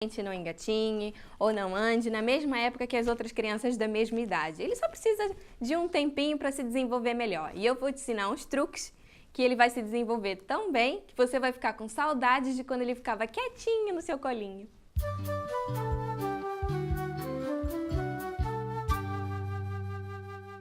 não engatinhe ou não ande na mesma época que as outras crianças da mesma idade. Ele só precisa de um tempinho para se desenvolver melhor. E eu vou te ensinar uns truques que ele vai se desenvolver tão bem que você vai ficar com saudades de quando ele ficava quietinho no seu colinho.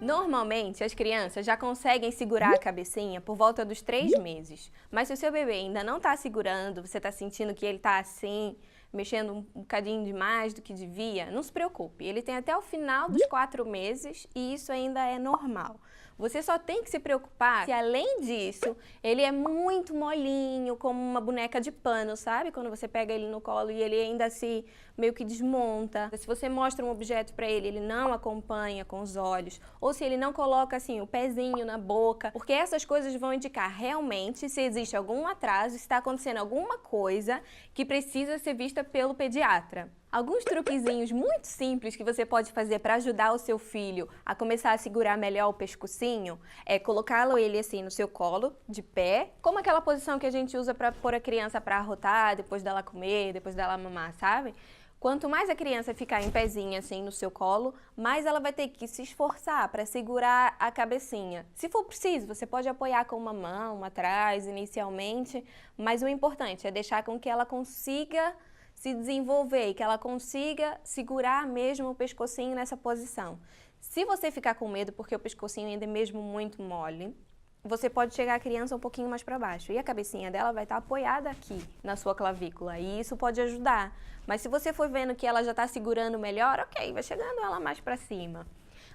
Normalmente, as crianças já conseguem segurar a cabecinha por volta dos 3 meses. Mas se o seu bebê ainda não está segurando, você está sentindo que ele está assim, mexendo um bocadinho demais do que devia, não se preocupe. Ele tem até o final dos 4 meses e isso ainda é normal. Você só tem que se preocupar se, além disso, ele é muito molinho, como uma boneca de pano, sabe? Quando você pega ele no colo e ele ainda se meio que desmonta. Se você mostra um objeto para ele, ele não acompanha com os olhos. Ou se ele não coloca assim o pezinho na boca. Porque essas coisas vão indicar realmente se existe algum atraso, se está acontecendo alguma coisa que precisa ser vista pelo pediatra. Alguns truquezinhos muito simples que você pode fazer para ajudar o seu filho a começar a segurar melhor o pescocinho é colocá-lo ele assim no seu colo, de pé, como aquela posição que a gente usa para pôr a criança para arrotar, depois dela comer, depois dela mamar, sabe? Quanto mais a criança ficar em pezinho assim no seu colo, mais ela vai ter que se esforçar para segurar a cabecinha. Se for preciso, você pode apoiar com uma mão atrás inicialmente, mas o importante é deixar com que ela consiga se desenvolver e que ela consiga segurar mesmo o pescocinho nessa posição. Se você ficar com medo porque o pescocinho ainda é mesmo muito mole, você pode chegar a criança um pouquinho mais para baixo e a cabecinha dela vai estar apoiada aqui na sua clavícula e isso pode ajudar. Mas se você for vendo que ela já está segurando melhor, ok, vai chegando ela mais para cima.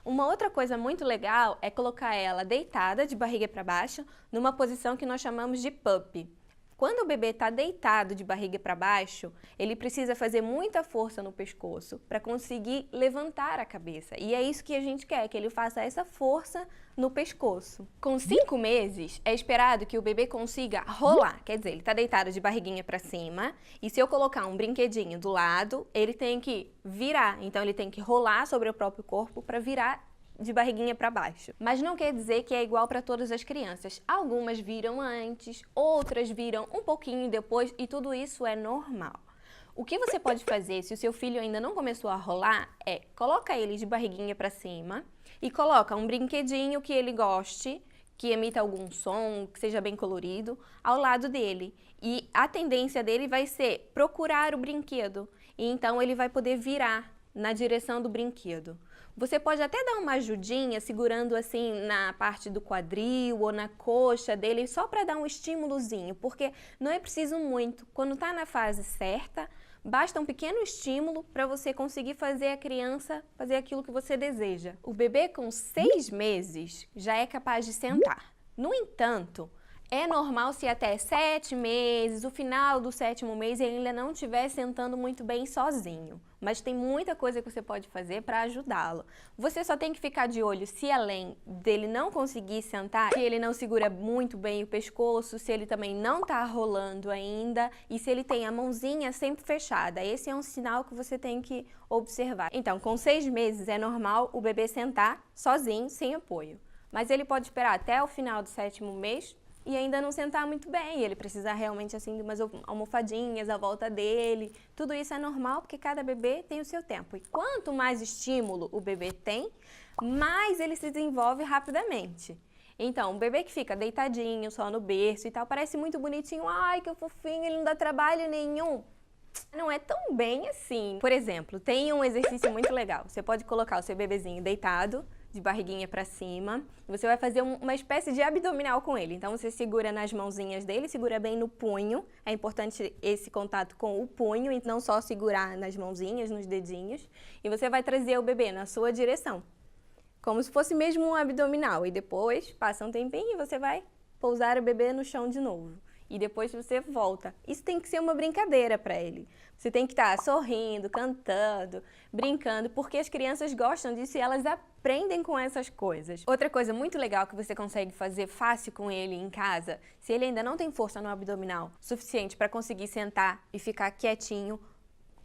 Uma outra coisa muito legal é colocar ela deitada de barriga para baixo numa posição que nós chamamos de puppy. Quando o bebê está deitado de barriga para baixo, ele precisa fazer muita força no pescoço para conseguir levantar a cabeça. E é isso que a gente quer, que ele faça essa força no pescoço. Com 5 meses, é esperado que o bebê consiga rolar. Quer dizer, ele está deitado de barriguinha para cima e se eu colocar um brinquedinho do lado, ele tem que virar. Então, ele tem que rolar sobre o próprio corpo para virar de barriguinha para baixo. Mas não quer dizer que é igual para todas as crianças. Algumas viram antes, outras viram um pouquinho depois e tudo isso é normal. O que você pode fazer se o seu filho ainda não começou a rolar é coloca ele de barriguinha para cima e coloca um brinquedinho que ele goste, que emita algum som, que seja bem colorido, ao lado dele. E a tendência dele vai ser procurar o brinquedo e então ele vai poder virar na direção do brinquedo. Você pode até dar uma ajudinha segurando assim na parte do quadril ou na coxa dele só para dar um estímulozinho, porque não é preciso muito. Quando está na fase certa, basta um pequeno estímulo para você conseguir fazer a criança fazer aquilo que você deseja. O bebê com 6 meses já é capaz de sentar. No entanto, é normal se até 7 meses, o final do 7º mês, ele ainda não estiver sentando muito bem sozinho. Mas tem muita coisa que você pode fazer para ajudá-lo. Você só tem que ficar de olho se além dele não conseguir sentar, se ele não segura muito bem o pescoço, se ele também não está rolando ainda e se ele tem a mãozinha sempre fechada. Esse é um sinal que você tem que observar. Então, com 6 meses é normal o bebê sentar sozinho, sem apoio. Mas ele pode esperar até o final do 7º mês e ainda não sentar muito bem, ele precisa realmente assim de umas almofadinhas à volta dele. Tudo isso é normal porque cada bebê tem o seu tempo. E quanto mais estímulo o bebê tem, mais ele se desenvolve rapidamente. Então, um bebê que fica deitadinho, só no berço e tal, parece muito bonitinho. Ai, que fofinho, ele não dá trabalho nenhum. Não é tão bem assim. Por exemplo, tem um exercício muito legal. Você pode colocar o seu bebezinho deitado, de barriguinha para cima, e você vai fazer uma espécie de abdominal com ele. Então você segura nas mãozinhas dele, segura bem no punho. É importante esse contato com o punho e não só segurar nas mãozinhas, nos dedinhos. E você vai trazer o bebê na sua direção, como se fosse mesmo um abdominal. E depois, passa um tempinho e você vai pousar o bebê no chão de novo. E depois você volta. Isso tem que ser uma brincadeira para ele. Você tem que estar sorrindo, cantando, brincando, porque as crianças gostam disso e elas aprendem com essas coisas. Outra coisa muito legal que você consegue fazer fácil com ele em casa, se ele ainda não tem força no abdominal suficiente para conseguir sentar e ficar quietinho,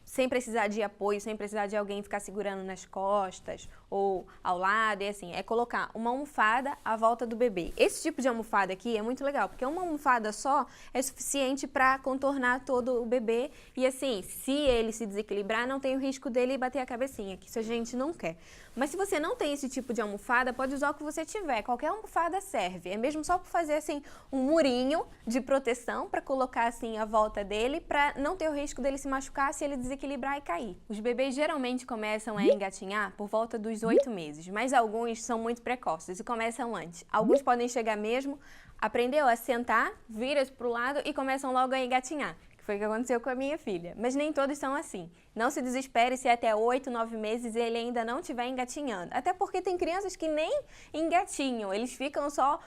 sem precisar de apoio, sem precisar de alguém ficar segurando nas costas ou ao lado, e assim, é colocar uma almofada à volta do bebê. Esse tipo de almofada aqui é muito legal, porque uma almofada só é suficiente para contornar todo o bebê e assim, se ele se desequilibrar, não tem o risco dele bater a cabecinha, que isso a gente não quer. Mas se você não tem esse tipo de almofada, pode usar o que você tiver, qualquer almofada serve, é mesmo só para fazer assim um murinho de proteção para colocar assim à volta dele, para não ter o risco dele se machucar se ele desequilibrar e cair. Os bebês geralmente começam a engatinhar por volta dos 8 meses, mas alguns são muito precoces e começam antes. Alguns podem chegar mesmo, aprendeu a sentar, vira-se para o lado e começam logo a engatinhar. Foi o que aconteceu com a minha filha. Mas nem todos são assim. Não se desespere se até 8, 9 meses ele ainda não estiver engatinhando. Até porque tem crianças que nem engatinham, eles ficam só...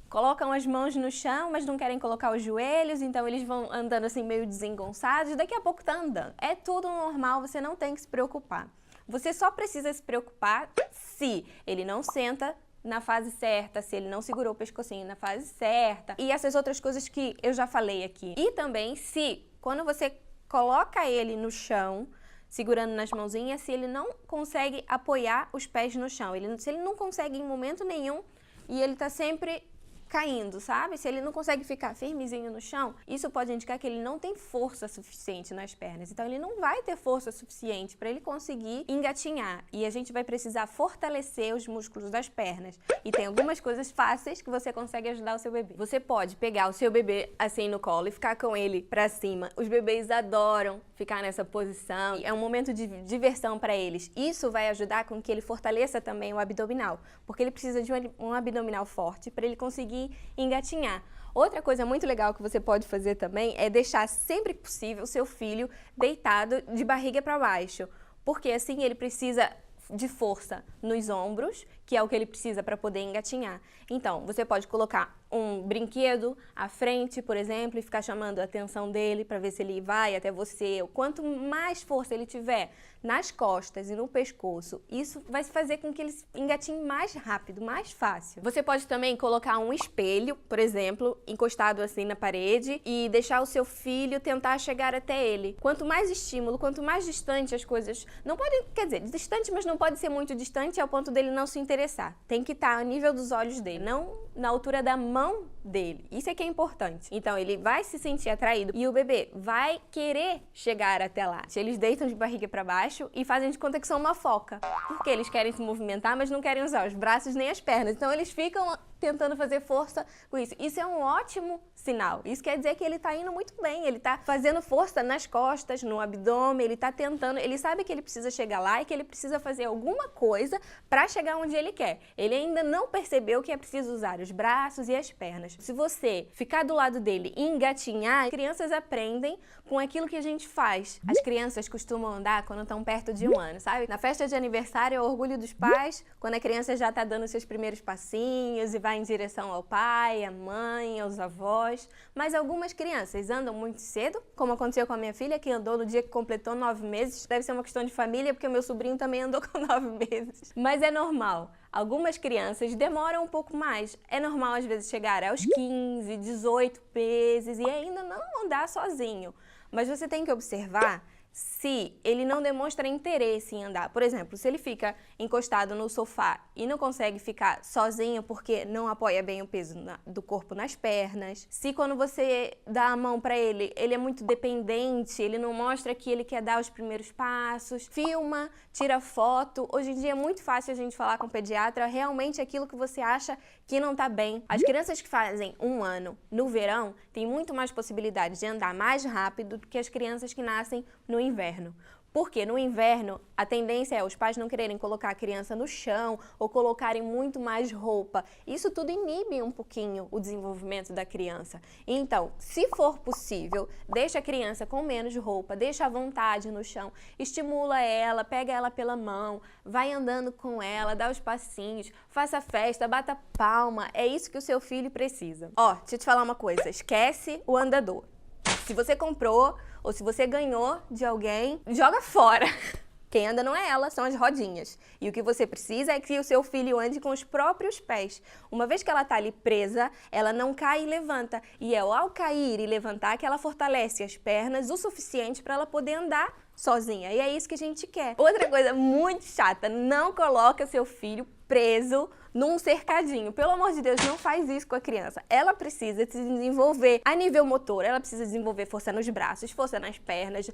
colocam as mãos no chão, mas não querem colocar os joelhos, então eles vão andando assim meio desengonçados, daqui a pouco tá andando. É tudo normal, você não tem que se preocupar. Você só precisa se preocupar se ele não senta na fase certa, se ele não segurou o pescocinho na fase certa e essas outras coisas que eu já falei aqui. E também se, quando você coloca ele no chão, segurando nas mãozinhas, se ele não consegue apoiar os pés no chão, se ele não consegue em momento nenhum e ele tá sempre caindo, sabe? Se ele não consegue ficar firmezinho no chão, isso pode indicar que ele não tem força suficiente nas pernas. Então, ele não vai ter força suficiente para ele conseguir engatinhar. E a gente vai precisar fortalecer os músculos das pernas. E tem algumas coisas fáceis que você consegue ajudar o seu bebê. Você pode pegar o seu bebê assim no colo e ficar com ele para cima. Os bebês adoram ficar nessa posição. É um momento de diversão para eles. Isso vai ajudar com que ele fortaleça também o abdominal, porque ele precisa de um abdominal forte para ele conseguir engatinhar. Outra coisa muito legal que você pode fazer também é deixar sempre que possível o seu filho deitado de barriga para baixo, porque assim ele precisa de força nos ombros, que é o que ele precisa para poder engatinhar. Então, você pode colocar um brinquedo à frente, por exemplo, e ficar chamando a atenção dele para ver se ele vai até você. Quanto mais força ele tiver nas costas e no pescoço, isso vai fazer com que ele engatinhe mais rápido, mais fácil. Você pode também colocar um espelho, por exemplo, encostado assim na parede e deixar o seu filho tentar chegar até ele. Quanto mais estímulo, quanto mais distante as coisas... Não pode, quer dizer, distante, mas não pode ser muito distante ao ponto dele não se interessar. Tem que estar ao nível dos olhos dele, não na altura da mão dele. Isso é que é importante. Então, ele vai se sentir atraído e o bebê vai querer chegar até lá. Eles deitam de barriga para baixo e fazem de conta que são uma foca, porque eles querem se movimentar, mas não querem usar os braços nem as pernas. Então, eles ficam tentando fazer força com isso. Isso é um ótimo sinal. Isso quer dizer que ele está indo muito bem, ele está fazendo força nas costas, no abdômen, ele está tentando, ele sabe que ele precisa chegar lá e que ele precisa fazer alguma coisa para chegar onde ele quer. Ele ainda não percebeu que é preciso usar os braços e as pernas. Se você ficar do lado dele e engatinhar, as crianças aprendem com aquilo que a gente faz. As crianças costumam andar quando estão perto de 1 ano, sabe? Na festa de aniversário é o orgulho dos pais, quando a criança já está dando seus primeiros passinhos e vai em direção ao pai, à mãe, aos avós. Mas algumas crianças andam muito cedo, como aconteceu com a minha filha, que andou no dia que completou 9 meses. Deve ser uma questão de família, porque o meu sobrinho também andou com 9 meses. Mas é normal. Algumas crianças demoram um pouco mais. É normal, às vezes, chegar aos 15, 18 meses e ainda não andar sozinho. Mas você tem que observar se ele não demonstra interesse em andar. Por exemplo, se ele fica encostado no sofá e não consegue ficar sozinho porque não apoia bem o peso do corpo nas pernas. Se quando você dá a mão para ele, ele é muito dependente, ele não mostra que ele quer dar os primeiros passos. Filma, tira foto. Hoje em dia é muito fácil a gente falar com o pediatra realmente aquilo que você acha que não tá bem. As crianças que fazem 1 ano no verão têm muito mais possibilidade de andar mais rápido do que as crianças que nascem no inverno. Porque no inverno, a tendência é os pais não quererem colocar a criança no chão ou colocarem muito mais roupa. Isso tudo inibe um pouquinho o desenvolvimento da criança. Então, se for possível, deixa a criança com menos roupa, deixa à vontade no chão, estimula ela, pega ela pela mão, vai andando com ela, dá os passinhos, faça festa, bata palma. É isso que o seu filho precisa. Ó, deixa eu te falar uma coisa, esquece o andador. Se você comprou ou se você ganhou de alguém, joga fora. Quem anda não é ela, são as rodinhas. E o que você precisa é que o seu filho ande com os próprios pés. Uma vez que ela está ali presa, ela não cai e levanta. E é ao cair e levantar que ela fortalece as pernas o suficiente para ela poder andar sozinha. E é isso que a gente quer. Outra coisa muito chata, não coloca seu filho preso num cercadinho. Pelo amor de Deus, não faz isso com a criança. Ela precisa se desenvolver a nível motor, ela precisa desenvolver força nos braços, força nas pernas,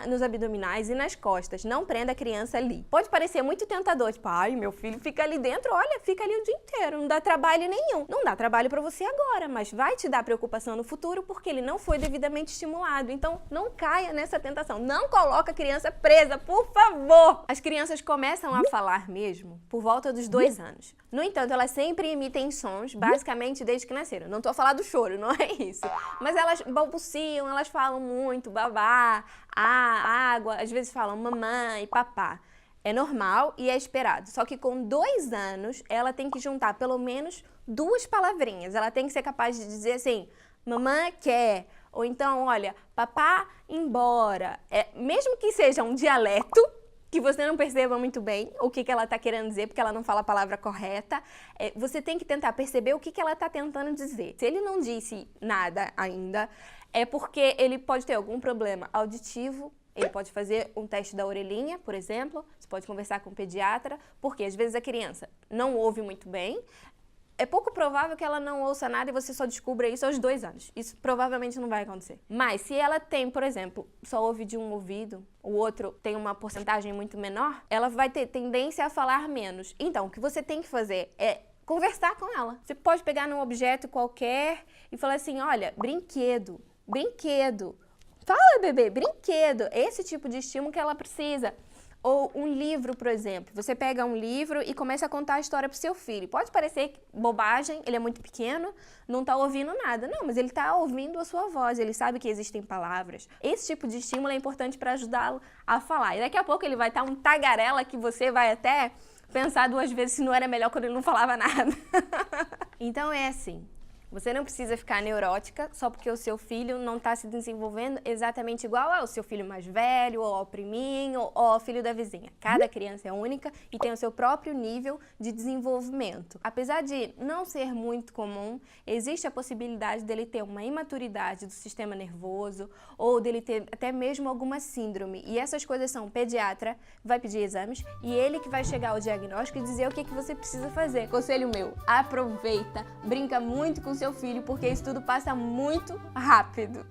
nos abdominais e nas costas. Não prenda a criança ali. Pode parecer muito tentador, tipo, ai, meu filho fica ali dentro, olha, fica ali o dia inteiro, não dá trabalho nenhum. Não dá trabalho pra você agora, mas vai te dar preocupação no futuro porque ele não foi devidamente estimulado. Então, não caia nessa tentação. Não coloca a criança presa, por favor! As crianças começam a falar mesmo por volta dos 2 anos. No entanto, elas sempre emitem sons, basicamente desde que nasceram. Não tô a falar do choro, não é isso. Mas elas balbuciam, elas falam muito, babá, água, às vezes falam mamãe, papá. É normal e é esperado. Só que com 2 anos, ela tem que juntar pelo menos 2 palavrinhas. Ela tem que ser capaz de dizer assim, mamãe quer. Ou então, olha, papá embora. Mesmo que seja um dialeto, que você não perceba muito bem o que ela está querendo dizer, porque ela não fala a palavra correta, você tem que tentar perceber o que ela está tentando dizer. Se ele não disse nada ainda, é porque ele pode ter algum problema auditivo, ele pode fazer um teste da orelhinha, por exemplo, você pode conversar com o pediatra, porque às vezes a criança não ouve muito bem. É pouco provável que ela não ouça nada e você só descubra isso aos 2 anos. Isso provavelmente não vai acontecer. Mas se ela tem, por exemplo, só ouve de um ouvido, o outro tem uma porcentagem muito menor, ela vai ter tendência a falar menos. Então, o que você tem que fazer é conversar com ela. Você pode pegar num objeto qualquer e falar assim, olha, brinquedo, brinquedo. Fala, bebê, brinquedo. Esse tipo de estímulo que ela precisa. Ou um livro, por exemplo. Você pega um livro e começa a contar a história pro seu filho. Pode parecer bobagem, ele é muito pequeno, não está ouvindo nada. Não, mas ele está ouvindo a sua voz, ele sabe que existem palavras. Esse tipo de estímulo é importante para ajudá-lo a falar. E daqui a pouco ele vai estar um tagarela que você vai até pensar 2 vezes se não era melhor quando ele não falava nada. Então é assim. Você não precisa ficar neurótica só porque o seu filho não está se desenvolvendo exatamente igual ao seu filho mais velho, ou ao priminho, ou ao filho da vizinha. Cada criança é única e tem o seu próprio nível de desenvolvimento. Apesar de não ser muito comum, existe a possibilidade dele ter uma imaturidade do sistema nervoso ou dele ter até mesmo alguma síndrome. E essas coisas são o pediatra, vai pedir exames e ele que vai chegar ao diagnóstico e dizer o que você precisa fazer. Conselho meu, aproveita, brinca muito com seu filho, porque isso tudo passa muito rápido.